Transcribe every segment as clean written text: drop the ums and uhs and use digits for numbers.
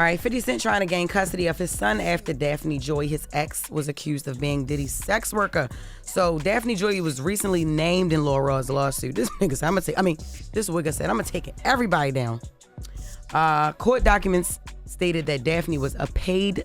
All right, 50 Cent trying to gain custody of his son after Daphne Joy, his ex, was accused of being Diddy's sex worker. So Daphne Joy was recently named in Lil Rod's lawsuit. This nigga said, this is what Wigga said, I'm gonna take everybody down. Court documents stated that Daphne was paid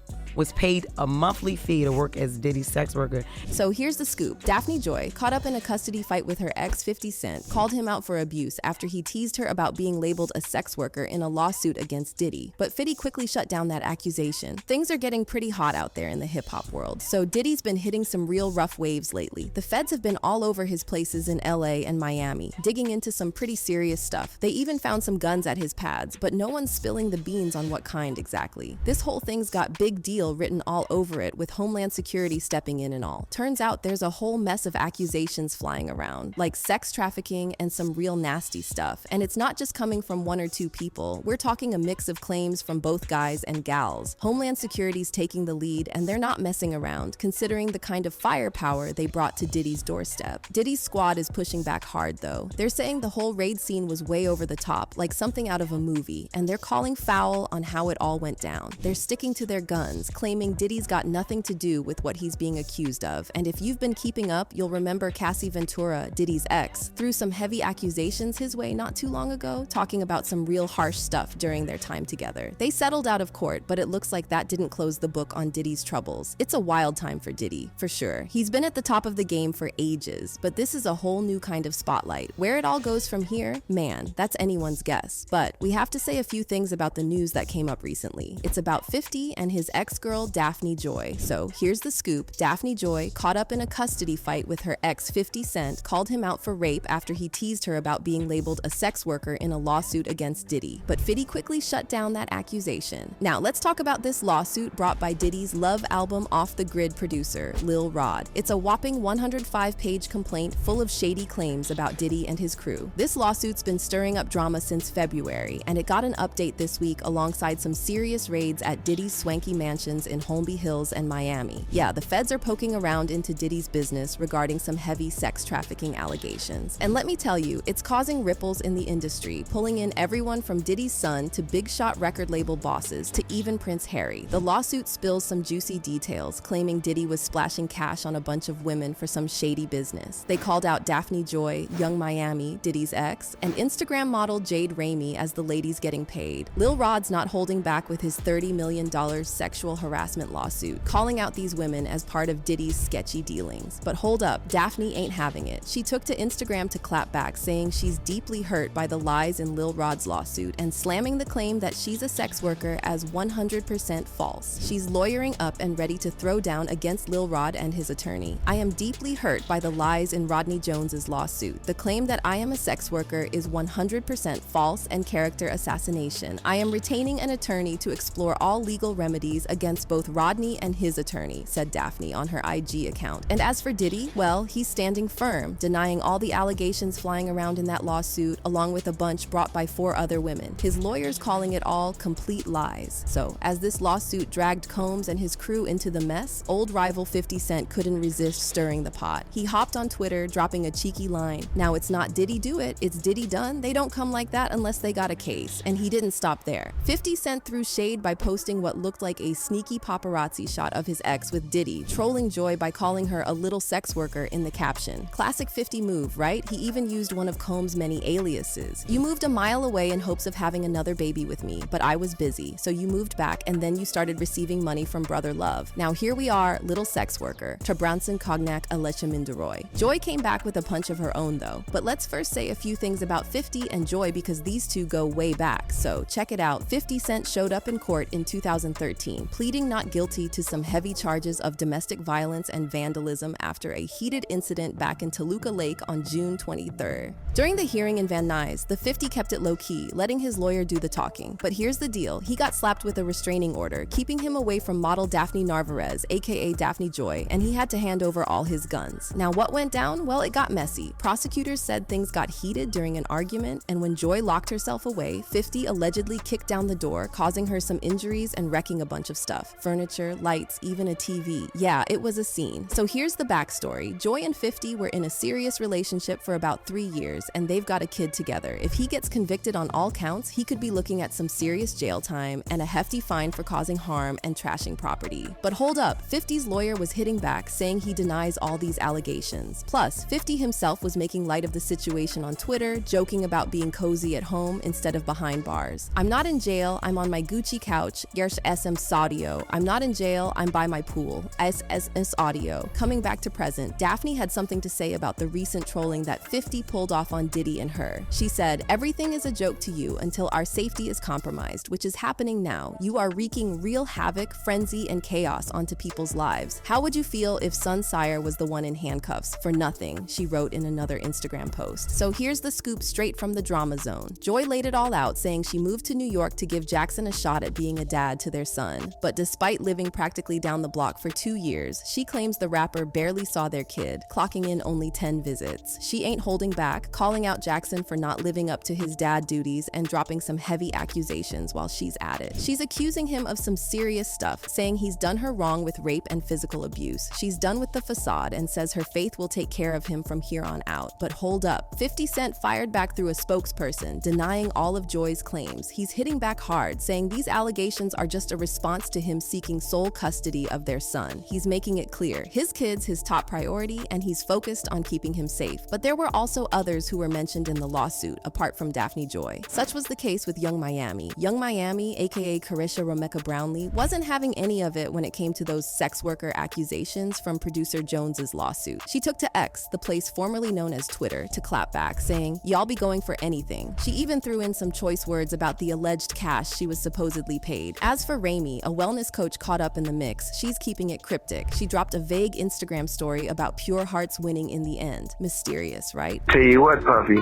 a monthly fee to work as Diddy's sex worker. So here's the scoop. Daphne Joy, caught up in a custody fight with her ex 50 Cent, called him out for abuse after he teased her about being labeled a sex worker in a lawsuit against Diddy. But Fiddy quickly shut down that accusation. Things are getting pretty hot out there in the hip-hop world, so Diddy's been hitting some real rough waves lately. The feds have been all over his places in LA and Miami, digging into some pretty serious stuff. They even found some guns at his pads, but no one's spilling the beans on what kind exactly. This whole thing's got big deal written all over it, with Homeland Security stepping in and all. Turns out there's a whole mess of accusations flying around, like sex trafficking and some real nasty stuff. And it's not just coming from one or two people. We're talking a mix of claims from both guys and gals. Homeland Security's taking the lead, and they're not messing around, considering the kind of firepower they brought to Diddy's doorstep. Diddy's squad is pushing back hard, though. They're saying the whole raid scene was way over the top, like something out of a movie, and they're calling foul on how it all went down. They're sticking to their guns, claiming Diddy's got nothing to do with what he's being accused of. And if you've been keeping up, you'll remember Cassie Ventura, Diddy's ex, threw some heavy accusations his way not too long ago, talking about some real harsh stuff during their time together. They settled out of court, but it looks like that didn't close the book on Diddy's troubles. It's a wild time for Diddy, for sure. He's been at the top of the game for ages, but this is a whole new kind of spotlight. Where it all goes from here, man, that's anyone's guess. But we have to say a few things about the news that came up recently. It's about 50 and his ex-girl, Daphne Joy. So here's the scoop. Daphne Joy, caught up in a custody fight with her ex 50 Cent, called him out for rape after he teased her about being labeled a sex worker in a lawsuit against Diddy. But Fiddy quickly shut down that accusation. Now let's talk about this lawsuit brought by Diddy's Love album Off the Grid producer, Lil Rod. It's a whopping 105-page complaint full of shady claims about Diddy and his crew. This lawsuit's been stirring up drama since February, and it got an update this week alongside some serious raids at Diddy's swanky mansions in Holmby Hills and Miami. Yeah, the feds are poking around into Diddy's business regarding some heavy sex trafficking allegations. And let me tell you, it's causing ripples in the industry, pulling in everyone from Diddy's son to big shot record label bosses to even Prince Harry. The lawsuit spills some juicy details, claiming Diddy was splashing cash on a bunch of women for some shady business. They called out Daphne Joy, Young Miami, Diddy's ex, and Instagram model Jade Ramey as the ladies getting paid. Lil Rod's not holding back with his $30 million sexual harassment lawsuit, calling out these women as part of Diddy's sketchy dealings. But hold up, Daphne ain't having it. She took to Instagram to clap back, saying she's deeply hurt by the lies in Lil Rod's lawsuit and slamming the claim that she's a sex worker as 100% false. She's lawyering up and ready to throw down against Lil Rod and his attorney. I am deeply hurt by the lies in Rodney Jones's lawsuit. The claim that I am a sex worker is 100% false and character assassination. I am retaining an attorney to explore all legal remedies against both Rodney and his attorney, said Daphne on her IG account. And as for Diddy, well, he's standing firm, denying all the allegations flying around in that lawsuit, along with a bunch brought by 4 other women. His lawyers calling it all complete lies. So, as this lawsuit dragged Combs and his crew into the mess, old rival 50 Cent couldn't resist stirring the pot. He hopped on Twitter, dropping a cheeky line. Now it's not Diddy do it, it's Diddy done. They don't come like that unless they got a case. And he didn't stop there. 50 Cent threw shade by posting what looked like a sneaky paparazzi shot of his ex with Diddy, trolling Joy by calling her a little sex worker in the caption. Classic 50 move, right? He even used one of Combs' many aliases. You moved a mile away in hopes of having another baby with me, but I was busy, so you moved back and then you started receiving money from Brother Love. Now here we are, little sex worker. Trabranson Cognac Alecha Minderoy. Joy came back with a punch of her own though. But let's first say a few things about 50 and Joy because these two go way back. So check it out. 50 Cent showed up in court in 2013, pleading not guilty to some heavy charges of domestic violence and vandalism after a heated incident back in Toluca Lake on June 23rd. During the hearing in Van Nuys, the 50 kept it low-key, letting his lawyer do the talking. But here's the deal. He got slapped with a restraining order, keeping him away from model Daphne Narvarez, aka Daphne Joy, and he had to hand over all his guns. Now what went down? Well, it got messy. Prosecutors said things got heated during an argument, and when Joy locked herself away, 50 allegedly kicked down the door, causing her some injuries and wrecking a bunch of stuff. stuff. Furniture, lights, even a TV. Yeah, it was a scene. So here's the backstory. Joy and 50 were in a serious relationship for about 3 years, and they've got a kid together. If he gets convicted on all counts, he could be looking at some serious jail time and a hefty fine for causing harm and trashing property. But hold up, 50's lawyer was hitting back, saying he denies all these allegations. Plus, 50 himself was making light of the situation on Twitter, joking about being cozy at home instead of behind bars. I'm not in jail, I'm on my Gucci couch, Yersh SM Saudio. I'm not in jail, I'm by my pool, SSS Audio. Coming back to present, Daphne had something to say about the recent trolling that 50 pulled off on Diddy and her. She said, "Everything is a joke to you until our safety is compromised, which is happening now. You are wreaking real havoc, frenzy, and chaos onto people's lives. How would you feel if Son Sire was the one in handcuffs for nothing?" she wrote in another Instagram post. So here's the scoop straight from the drama zone. Joy laid it all out, saying she moved to New York to give Jackson a shot at being a dad to their son. But despite living practically down the block for 2 years, she claims the rapper barely saw their kid, clocking in only 10 visits. She ain't holding back, calling out Jackson for not living up to his dad duties and dropping some heavy accusations while she's at it. She's accusing him of some serious stuff, saying he's done her wrong with rape and physical abuse. She's done with the facade and says her faith will take care of him from here on out. But hold up, 50 Cent fired back through a spokesperson, denying all of Joy's claims. He's hitting back hard, saying these allegations are just a response to him seeking sole custody of their son. He's making it clear his kid's his top priority and he's focused on keeping him safe. But there were also others who were mentioned in the lawsuit, apart from Daphne Joy. Such was the case with Young Miami. Young Miami, aka Carisha Romeka Brownlee, wasn't having any of it when it came to those sex worker accusations from producer Jones's lawsuit. She took to X, the place formerly known as Twitter, to clap back, saying, "Y'all be going for anything." She even threw in some choice words about the alleged cash she was supposedly paid. As for Raimi, a wellness coach caught up in the mix, she's keeping it cryptic. She dropped a vague Instagram story about Pure Hearts winning in the end. Mysterious, right? Tell you what, Puffy,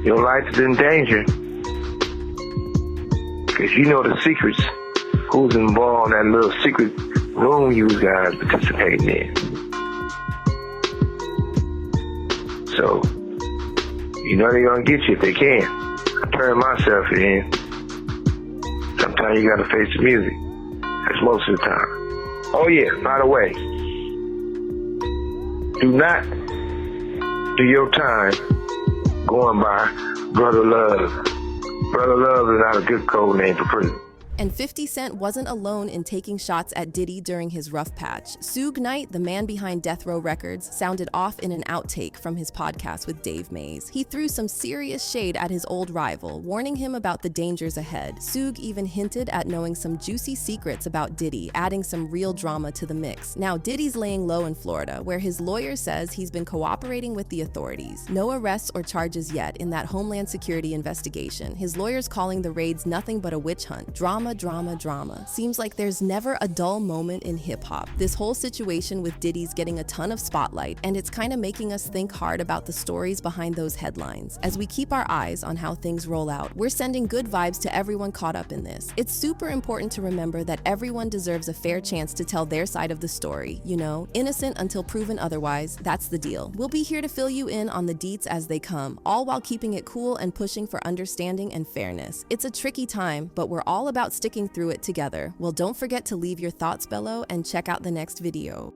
your life is in danger. Because you know the secrets. Who's involved in that little secret room you guys participating in. So, you know they're going to get you if they can. I turn myself in. Sometimes you got to face the music. That's most of the time. Oh yeah, by the way, do not do your time going by Brother Love. Brother Love is not a good code name for prison. And 50 Cent wasn't alone in taking shots at Diddy during his rough patch. Suge Knight, the man behind Death Row Records, sounded off in an outtake from his podcast with Dave Mays. He threw some serious shade at his old rival, warning him about the dangers ahead. Suge even hinted at knowing some juicy secrets about Diddy, adding some real drama to the mix. Now, Diddy's laying low in Florida, where his lawyer says he's been cooperating with the authorities. No arrests or charges yet in that Homeland Security investigation. His lawyer's calling the raids nothing but a witch hunt. Drama. Seems like there's never a dull moment in hip-hop. This whole situation with Diddy's getting a ton of spotlight, and it's kind of making us think hard about the stories behind those headlines. As we keep our eyes on how things roll out, we're sending good vibes to everyone caught up in this. It's super important to remember that everyone deserves a fair chance to tell their side of the story. You know, innocent until proven otherwise, that's the deal. We'll be here to fill you in on the deets as they come, all while keeping it cool and pushing for understanding and fairness. It's a tricky time, but we're all about sticking through it together. Well, don't forget to leave your thoughts below and check out the next video.